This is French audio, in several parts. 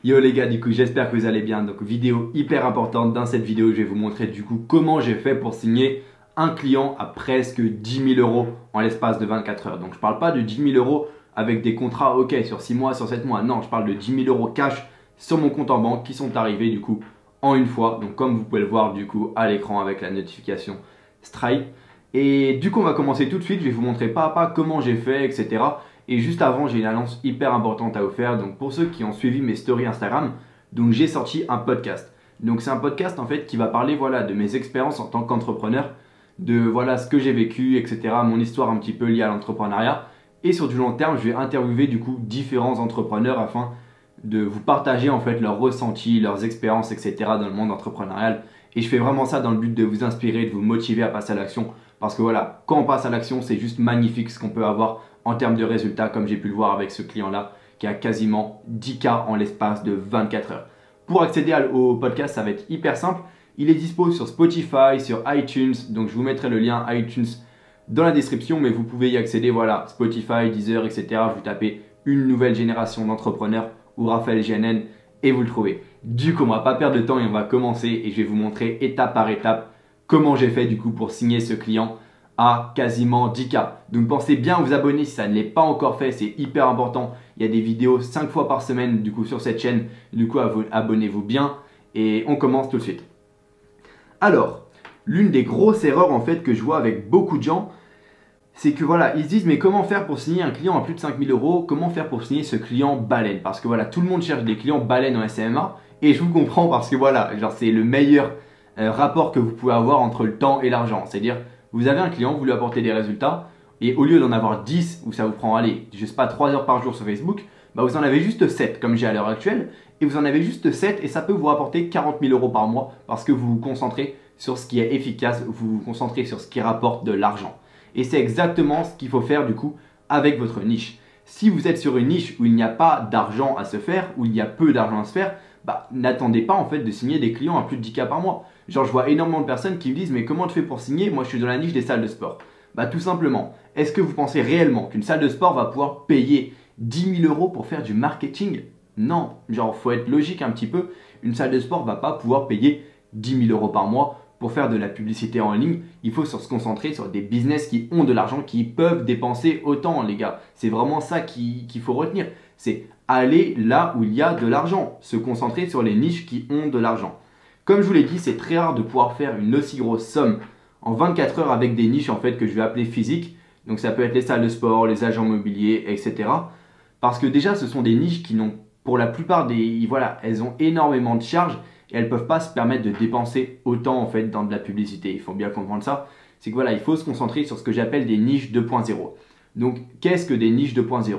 Yo les gars, du coup j'espère que vous allez bien. Donc vidéo hyper importante. Dans cette vidéo, je vais vous montrer du coup comment j'ai fait pour signer un client à presque 10 000 euros en l'espace de 24 heures. Donc je parle pas de 10 000 euros avec des contrats ok sur 6 mois, sur 7 mois. Non, je parle de 10 000 euros cash sur mon compte en banque qui sont arrivés du coup en une fois. Donc comme vous pouvez le voir du coup à l'écran avec la notification Stripe. Et du coup on va commencer tout de suite. Je vais vous montrer pas à pas comment j'ai fait, etc. Et juste avant, j'ai une annonce hyper importante à vous faire. Donc pour ceux qui ont suivi mes stories Instagram, donc j'ai sorti un podcast. Donc c'est un podcast en fait qui va parler voilà de mes expériences en tant qu'entrepreneur, de voilà ce que j'ai vécu, etc. Mon histoire un petit peu liée à l'entrepreneuriat. Et sur du long terme, je vais interviewer du coup différents entrepreneurs afin de vous partager en fait leurs ressentis, leurs expériences, etc. dans le monde entrepreneurial. Et je fais vraiment ça dans le but de vous inspirer, de vous motiver à passer à l'action. Parce que voilà, quand on passe à l'action, c'est juste magnifique ce qu'on peut avoir en termes de résultats, comme j'ai pu le voir avec ce client-là, qui a quasiment 10K en l'espace de 24 heures. Pour accéder au podcast, ça va être hyper simple. Il est dispo sur Spotify, sur iTunes, donc je vous mettrai le lien iTunes dans la description, mais vous pouvez y accéder, voilà, Spotify, Deezer, etc. Vous tapez une nouvelle génération d'entrepreneurs ou Raphaël GNN et vous le trouvez. Du coup, on va pas perdre de temps et on va commencer et je vais vous montrer étape par étape comment j'ai fait du coup pour signer ce client à quasiment 10K. Donc pensez bien à vous abonner si ça ne l'est pas encore fait, c'est hyper important. Il y a des vidéos 5 fois par semaine du coup sur cette chaîne. Du coup, abonnez-vous bien et on commence tout de suite. Alors, l'une des grosses erreurs en fait que je vois avec beaucoup de gens, c'est que voilà, ils se disent mais comment faire pour signer un client à plus de 5 000 euros? Comment faire pour signer ce client baleine? Parce que voilà, tout le monde cherche des clients baleines en SMMA et je vous comprends parce que voilà, genre c'est le meilleur rapport que vous pouvez avoir entre le temps et l'argent. C'est-à-dire, vous avez un client, vous lui apportez des résultats et au lieu d'en avoir 10 où ça vous prend, allez, je sais pas, 3 heures par jour sur Facebook, bah vous en avez juste 7 comme j'ai à l'heure actuelle et vous en avez juste 7 et ça peut vous rapporter 40 000 euros par mois parce que vous vous concentrez sur ce qui est efficace, vous vous concentrez sur ce qui rapporte de l'argent. Et c'est exactement ce qu'il faut faire du coup avec votre niche. Si vous êtes sur une niche où il n'y a pas d'argent à se faire, où il y a peu d'argent à se faire, bah, n'attendez pas en fait de signer des clients à plus de 10K par mois. Genre je vois énormément de personnes qui me disent mais comment tu fais pour signer? Moi je suis dans la niche des salles de sport. Bah tout simplement, est-ce que vous pensez réellement qu'une salle de sport va pouvoir payer 10 000 euros pour faire du marketing? Non, genre faut être logique un petit peu. Une salle de sport va pas pouvoir payer 10 000 euros par mois pour faire de la publicité en ligne. Il faut se concentrer sur des business qui ont de l'argent, qui peuvent dépenser autant les gars. C'est vraiment ça qu'il faut retenir. C'est aller là où il y a de l'argent. Se concentrer sur les niches qui ont de l'argent. Comme je vous l'ai dit, c'est très rare de pouvoir faire une aussi grosse somme en 24 heures avec des niches en fait que je vais appeler physiques. Donc ça peut être les salles de sport, les agents immobiliers, etc. Parce que déjà, ce sont des niches qui n'ont, pour la plupart des, voilà, elles ont énormément de charges et elles ne peuvent pas se permettre de dépenser autant en fait dans de la publicité. Il faut bien comprendre ça. C'est que voilà, il faut se concentrer sur ce que j'appelle des niches 2.0. Donc, qu'est-ce que des niches 2.0?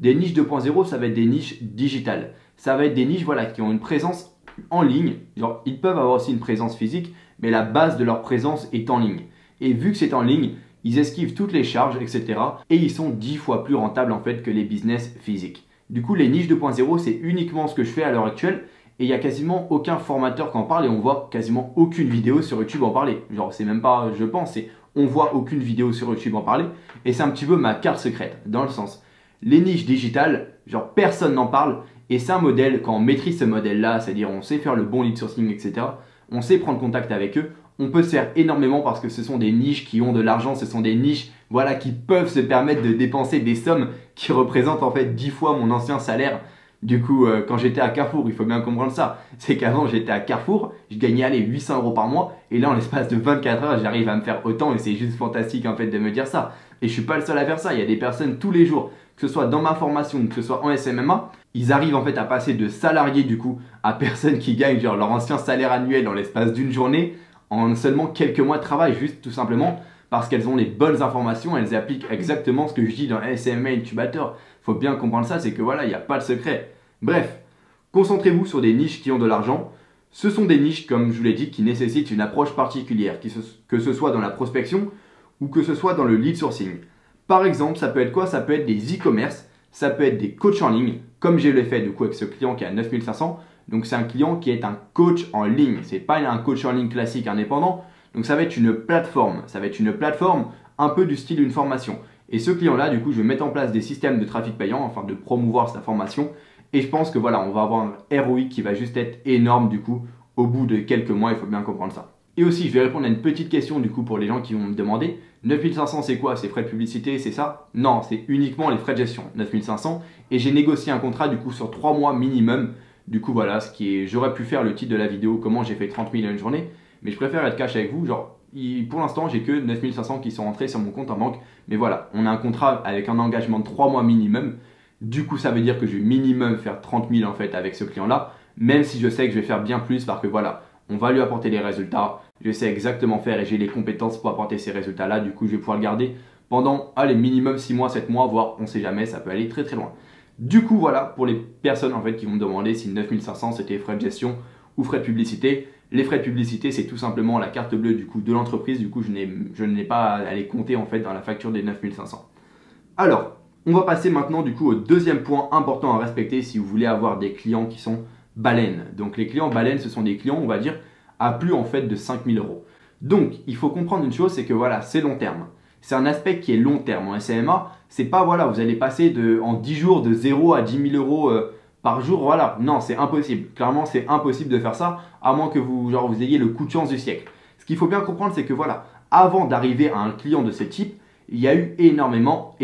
Des niches 2.0, ça va être des niches digitales. Ça va être des niches voilà, qui ont une présence en ligne. Genre, ils peuvent avoir aussi une présence physique, mais la base de leur présence est en ligne. Et vu que c'est en ligne, ils esquivent toutes les charges, etc. Et ils sont 10 fois plus rentables en fait que les business physiques. Du coup, les niches 2.0, c'est uniquement ce que je fais à l'heure actuelle. Et il n'y a quasiment aucun formateur qui en parle et on voit quasiment aucune vidéo sur YouTube en parler. Genre, c'est même pas, je pense, c'est on voit aucune vidéo sur YouTube en parler. Et c'est un petit peu ma carte secrète, dans le sens, les niches digitales, genre personne n'en parle. Et c'est un modèle, quand on maîtrise ce modèle-là, c'est-à-dire on sait faire le bon lead sourcing, etc. On sait prendre contact avec eux. On peut se faire énormément parce que ce sont des niches qui ont de l'argent. Ce sont des niches voilà, qui peuvent se permettre de dépenser des sommes qui représentent en fait 10 fois mon ancien salaire. Du coup, quand j'étais à Carrefour, il faut bien comprendre ça. C'est qu'avant, j'étais à Carrefour, je gagnais allez, 800 euros par mois. Et là, en l'espace de 24 heures, j'arrive à me faire autant. Et c'est juste fantastique en fait de me dire ça. Et je suis pas le seul à faire ça. Il y a des personnes tous les jours, que ce soit dans ma formation, que ce soit en SMMA, ils arrivent en fait à passer de salariés du coup à personnes qui gagnent genre leur ancien salaire annuel dans l'espace d'une journée en seulement quelques mois de travail, juste tout simplement parce qu'elles ont les bonnes informations, elles appliquent exactement ce que je dis dans SMMA Incubator. Faut bien comprendre ça, c'est que voilà, il n'y a pas de secret. Bref, concentrez-vous sur des niches qui ont de l'argent. Ce sont des niches, comme je vous l'ai dit, qui nécessitent une approche particulière, que ce soit dans la prospection ou que ce soit dans le lead sourcing. Par exemple, ça peut être quoi? Ça peut être des e-commerce, ça peut être des coachs en ligne, comme j'ai le fait du coup avec ce client qui est à 9500. Donc c'est un client qui est un coach en ligne, c'est pas un coach en ligne classique indépendant. Donc ça va être une plateforme, un peu du style d'une formation. Et ce client-là, du coup, je vais mettre en place des systèmes de trafic payant afin de promouvoir sa formation Et je pense que voilà, on va avoir un ROI qui va juste être énorme du coup au bout de quelques mois, il faut bien comprendre ça. Et aussi, je vais répondre à une petite question du coup pour les gens qui vont me demander 9500 c'est quoi? C'est frais de publicité, c'est ça? Non, c'est uniquement les frais de gestion, 9500. Et j'ai négocié un contrat du coup sur 3 mois minimum. Du coup voilà, j'aurais pu faire le titre de la vidéo, comment j'ai fait 30 000 en une journée. Mais je préfère être cash avec vous, genre pour l'instant j'ai que 9500 qui sont rentrés sur mon compte en banque. Mais voilà, on a un contrat avec un engagement de 3 mois minimum. Du coup ça veut dire que je vais minimum faire 30 000 en fait avec ce client là. Même si je sais que je vais faire bien plus parce que voilà, on va lui apporter des résultats. Je sais exactement faire et j'ai les compétences pour apporter ces résultats-là. Du coup, je vais pouvoir le garder pendant, allez, minimum 6 mois, 7 mois, voire on ne sait jamais, ça peut aller très très loin. Du coup, voilà, pour les personnes en fait qui vont me demander si 9500 c'était frais de gestion ou frais de publicité. Les frais de publicité, c'est tout simplement la carte bleue du coup de l'entreprise. Du coup, je n'ai pas à les compter en fait dans la facture des 9500. Alors, on va passer maintenant du coup au deuxième point important à respecter si vous voulez avoir des clients qui sont baleines. Donc les clients baleines, ce sont des clients, on va dire, à plus en fait de 5000 euros. Donc il faut comprendre une chose, c'est que voilà, c'est long terme. C'est un aspect qui est long terme. En SMMA, c'est pas voilà, vous allez passer en 10 jours de 0 à 10 000 euros par jour. Voilà, non, c'est impossible. Clairement, c'est impossible de faire ça, à moins que vous ayez le coup de chance du siècle. Ce qu'il faut bien comprendre, c'est que voilà, avant d'arriver à un client de ce type, il y a eu énormément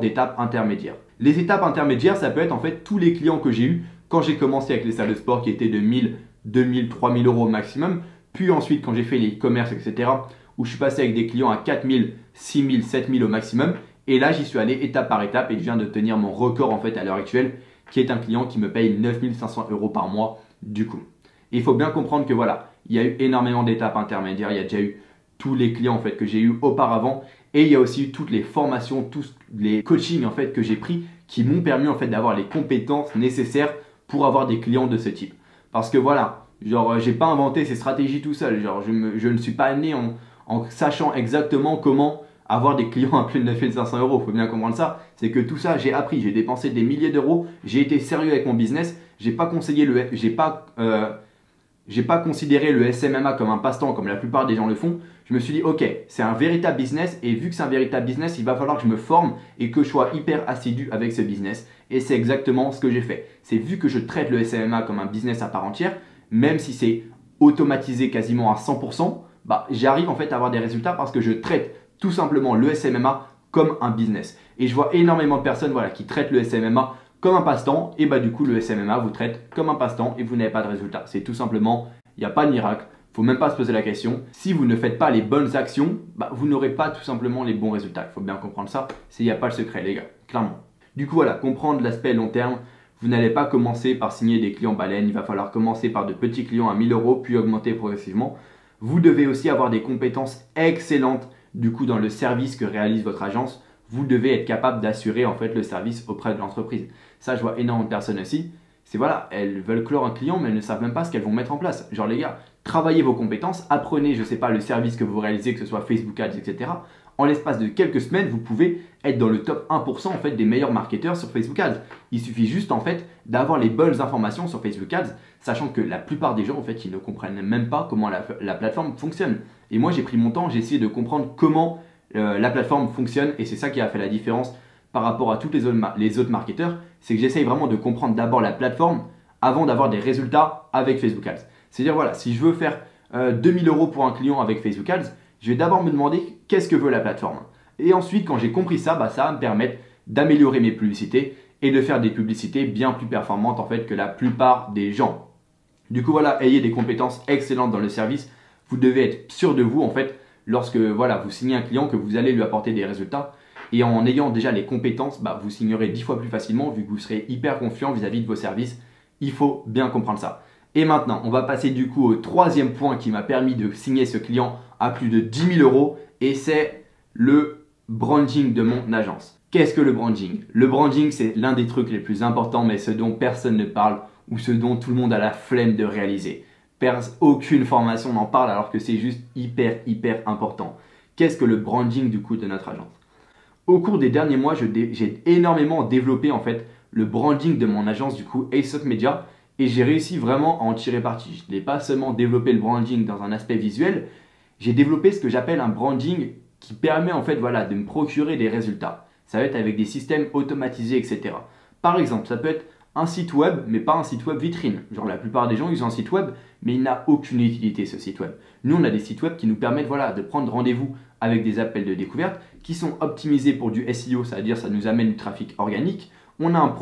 d'étapes intermédiaires. Les étapes intermédiaires, ça peut être en fait tous les clients que j'ai eu quand j'ai commencé avec les salles de sport qui étaient de 1000, 2000, 3000 euros au maximum. Puis ensuite, quand j'ai fait les e-commerce, etc., où je suis passé avec des clients à 4000, 6000, 7000 au maximum. Et là, j'y suis allé étape par étape et je viens de tenir mon record en fait à l'heure actuelle, qui est un client qui me paye 9500 euros par mois du coup. Et il faut bien comprendre que voilà, il y a eu énormément d'étapes intermédiaires. Il y a déjà eu tous les clients en fait que j'ai eu auparavant. Et il y a aussi toutes les formations, tous les coachings en fait que j'ai pris qui m'ont permis en fait d'avoir les compétences nécessaires pour avoir des clients de ce type. Parce que voilà, genre j'ai pas inventé ces stratégies tout seul. Genre je ne suis pas né en sachant exactement comment avoir des clients à plus de 9500 euros. Il faut bien comprendre ça. C'est que tout ça, j'ai appris, j'ai dépensé des milliers d'euros, j'ai été sérieux avec mon business, j'ai pas considéré le SMMA comme un passe-temps comme la plupart des gens le font. Je me suis dit, ok, c'est un véritable business et vu que c'est un véritable business, il va falloir que je me forme et que je sois hyper assidu avec ce business. Et c'est exactement ce que j'ai fait. C'est vu que je traite le SMMA comme un business à part entière, même si c'est automatisé quasiment à 100%, bah, j'arrive en fait à avoir des résultats parce que je traite tout simplement le SMMA comme un business. Et je vois énormément de personnes voilà, qui traitent le SMMA comme un passe-temps et bah du coup le SMMA vous traite comme un passe-temps et vous n'avez pas de résultat. C'est tout simplement, il n'y a pas de miracle, il ne faut même pas se poser la question. Si vous ne faites pas les bonnes actions, bah, vous n'aurez pas tout simplement les bons résultats. Il faut bien comprendre ça, il n'y a pas le secret les gars, clairement. Du coup voilà, comprendre l'aspect long terme, vous n'allez pas commencer par signer des clients baleines, il va falloir commencer par de petits clients à 1000 euros puis augmenter progressivement. Vous devez aussi avoir des compétences excellentes du coup dans le service que réalise votre agence. Vous devez être capable d'assurer en fait le service auprès de l'entreprise. Ça, je vois énormément de personnes aussi. C'est voilà, elles veulent clore un client, mais elles ne savent même pas ce qu'elles vont mettre en place. Genre les gars, travaillez vos compétences, apprenez, je ne sais pas, le service que vous réalisez, que ce soit Facebook Ads, etc. En l'espace de quelques semaines, vous pouvez être dans le top 1% en fait des meilleurs marketeurs sur Facebook Ads. Il suffit juste en fait d'avoir les bonnes informations sur Facebook Ads, sachant que la plupart des gens en fait ils ne comprennent même pas comment la plateforme fonctionne. Et moi j'ai pris mon temps, j'ai essayé de comprendre comment la plateforme fonctionne et c'est ça qui a fait la différence par rapport à tous les autres marketeurs, c'est que j'essaye vraiment de comprendre d'abord la plateforme avant d'avoir des résultats avec Facebook Ads. C'est-à-dire voilà, si je veux faire 2000 euros pour un client avec Facebook Ads, je vais d'abord me demander qu'est-ce que veut la plateforme. Et ensuite, quand j'ai compris ça, bah, ça va me permettre d'améliorer mes publicités et de faire des publicités bien plus performantes en fait que la plupart des gens. Du coup, voilà, ayez des compétences excellentes dans le service. Vous devez être sûr de vous en fait lorsque voilà, vous signez un client que vous allez lui apporter des résultats. Et en ayant déjà les compétences, bah, vous signerez 10 fois plus facilement vu que vous serez hyper confiant vis-à-vis de vos services. Il faut bien comprendre ça. Et maintenant, on va passer du coup au troisième point qui m'a permis de signer ce client à plus de 10 000 euros et c'est le branding de mon agence. Qu'est-ce que le branding? Le branding, c'est l'un des trucs les plus importants, mais ce dont personne ne parle ou ce dont tout le monde a la flemme de réaliser. Aucune formation n'en parle alors que c'est juste hyper important. Qu'est-ce que le branding du coup de notre agence? Au cours des derniers mois, j'ai énormément développé en fait le branding de mon agence du coup ASOC Media et j'ai réussi vraiment à en tirer parti. Je n'ai pas seulement développé le branding dans un aspect visuel, j'ai développé ce que j'appelle un branding qui permet en fait voilà, de me procurer des résultats. Ça va être avec des systèmes automatisés, etc. Par exemple, ça peut être un site web, mais pas un site web vitrine. Genre la plupart des gens, ils ont un site web, mais il n'a aucune utilité ce site web. Nous, on a des sites web qui nous permettent voilà, de prendre rendez-vous avec des appels de découverte qui sont optimisés pour du SEO, c'est-à-dire ça nous amène du trafic organique. On a un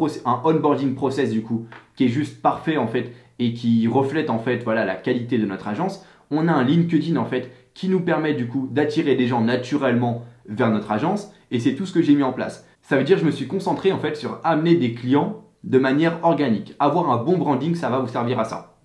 onboarding process du coup qui est juste parfait en fait et qui reflète en fait voilà, la qualité de notre agence. On a un LinkedIn en fait qui nous permet du coup d'attirer des gens naturellement vers notre agence et c'est tout ce que j'ai mis en place. Ça veut dire que je me suis concentré en fait sur amener des clients de manière organique. Avoir un bon branding, ça va vous servir à ça.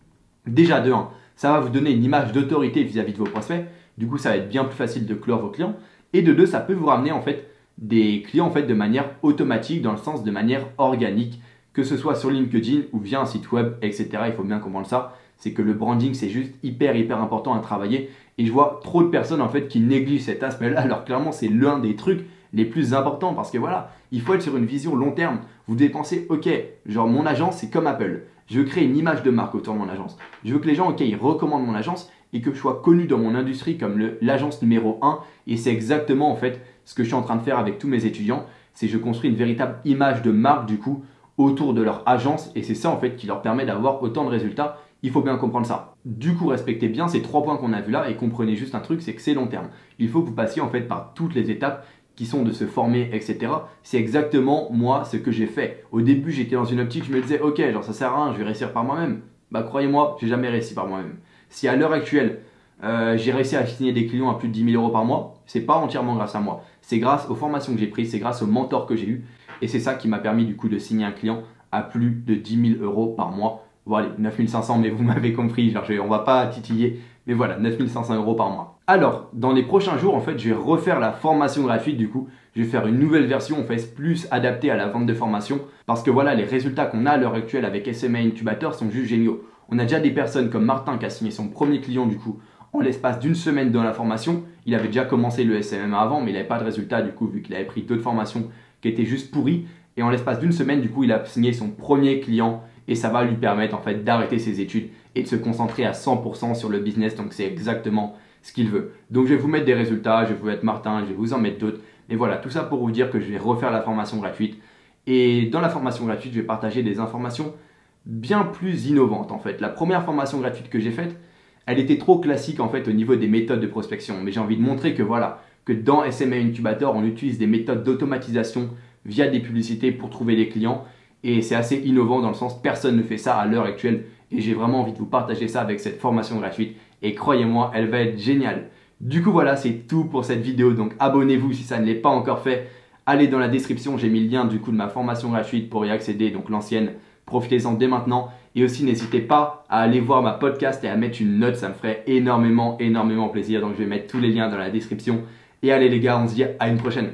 Déjà de 1, ça va vous donner une image d'autorité vis-à-vis de vos prospects. Du coup, ça va être bien plus facile de clore vos clients. Et de 2, ça peut vous ramener en fait des clients en fait de manière automatique, dans le sens de manière organique, que ce soit sur LinkedIn ou via un site web, etc. Il faut bien comprendre ça. C'est que le branding, c'est juste hyper important à travailler. Et je vois trop de personnes en fait qui négligent cet aspect-là. Alors clairement, c'est l'un des trucs les plus importants parce que voilà, il faut être sur une vision long terme. Vous devez penser, ok, genre mon agence, c'est comme Apple. Je veux créer une image de marque autour de mon agence. Je veux que les gens, ok, ils recommandent mon agence et que je sois connu dans mon industrie comme l'agence numéro 1. Et c'est exactement en fait ce que je suis en train de faire avec tous mes étudiants. C'est que je construis une véritable image de marque du coup autour de leur agence. Et c'est ça en fait qui leur permet d'avoir autant de résultats. Il faut bien comprendre ça. Du coup, respectez bien ces 3 points qu'on a vus là et comprenez juste un truc, c'est que c'est long terme. Il faut que vous passiez en fait par toutes les étapes qui sont de se former, etc. C'est exactement moi ce que j'ai fait. Au début, j'étais dans une optique, je me disais, ok, genre ça sert à rien, je vais réussir par moi-même. Bah croyez-moi, j'ai jamais réussi par moi-même. Si à l'heure actuelle, j'ai réussi à signer des clients à plus de 10 000 € par mois, c'est pas entièrement grâce à moi. C'est grâce aux formations que j'ai prises, c'est grâce aux mentors que j'ai eus. Et c'est ça qui m'a permis du coup de signer un client à plus de 10 000 € par mois. Voilà, 9 500, mais vous m'avez compris, genre on va pas titiller, mais voilà, 9 500 € par mois. Alors, dans les prochains jours, en fait, je vais refaire la formation gratuite du coup. Je vais faire une nouvelle version, en fait, plus adaptée à la vente de formation. Parce que voilà, les résultats qu'on a à l'heure actuelle avec SMA Incubator sont juste géniaux. On a déjà des personnes comme Martin qui a signé son premier client du coup en l'espace d'une semaine dans la formation. Il avait déjà commencé le SMM avant, mais il n'avait pas de résultat du coup, vu qu'il avait pris d'autres formations qui étaient juste pourries. Et en l'espace d'une semaine, du coup, il a signé son premier client. Et ça va lui permettre en fait d'arrêter ses études et de se concentrer à 100% sur le business. Donc c'est exactement ce qu'il veut. Donc je vais vous mettre des résultats, je vais vous mettre Martin, je vais vous en mettre d'autres. Et voilà, tout ça pour vous dire que je vais refaire la formation gratuite. Et dans la formation gratuite, je vais partager des informations bien plus innovantes en fait. La première formation gratuite que j'ai faite, elle était trop classique en fait au niveau des méthodes de prospection. Mais j'ai envie de montrer que voilà, que dans SMA Incubator, on utilise des méthodes d'automatisation via des publicités pour trouver des clients. Et c'est assez innovant dans le sens personne ne fait ça à l'heure actuelle et j'ai vraiment envie de vous partager ça avec cette formation gratuite et croyez-moi, elle va être géniale. Du coup voilà, c'est tout pour cette vidéo, donc abonnez-vous si ça ne l'est pas encore fait. Allez dans la description, j'ai mis le lien du coup de ma formation gratuite pour y accéder, donc l'ancienne. Profitez-en dès maintenant et aussi n'hésitez pas à aller voir ma podcast et à mettre une note, ça me ferait énormément plaisir. Donc je vais mettre tous les liens dans la description et allez les gars, on se dit à une prochaine.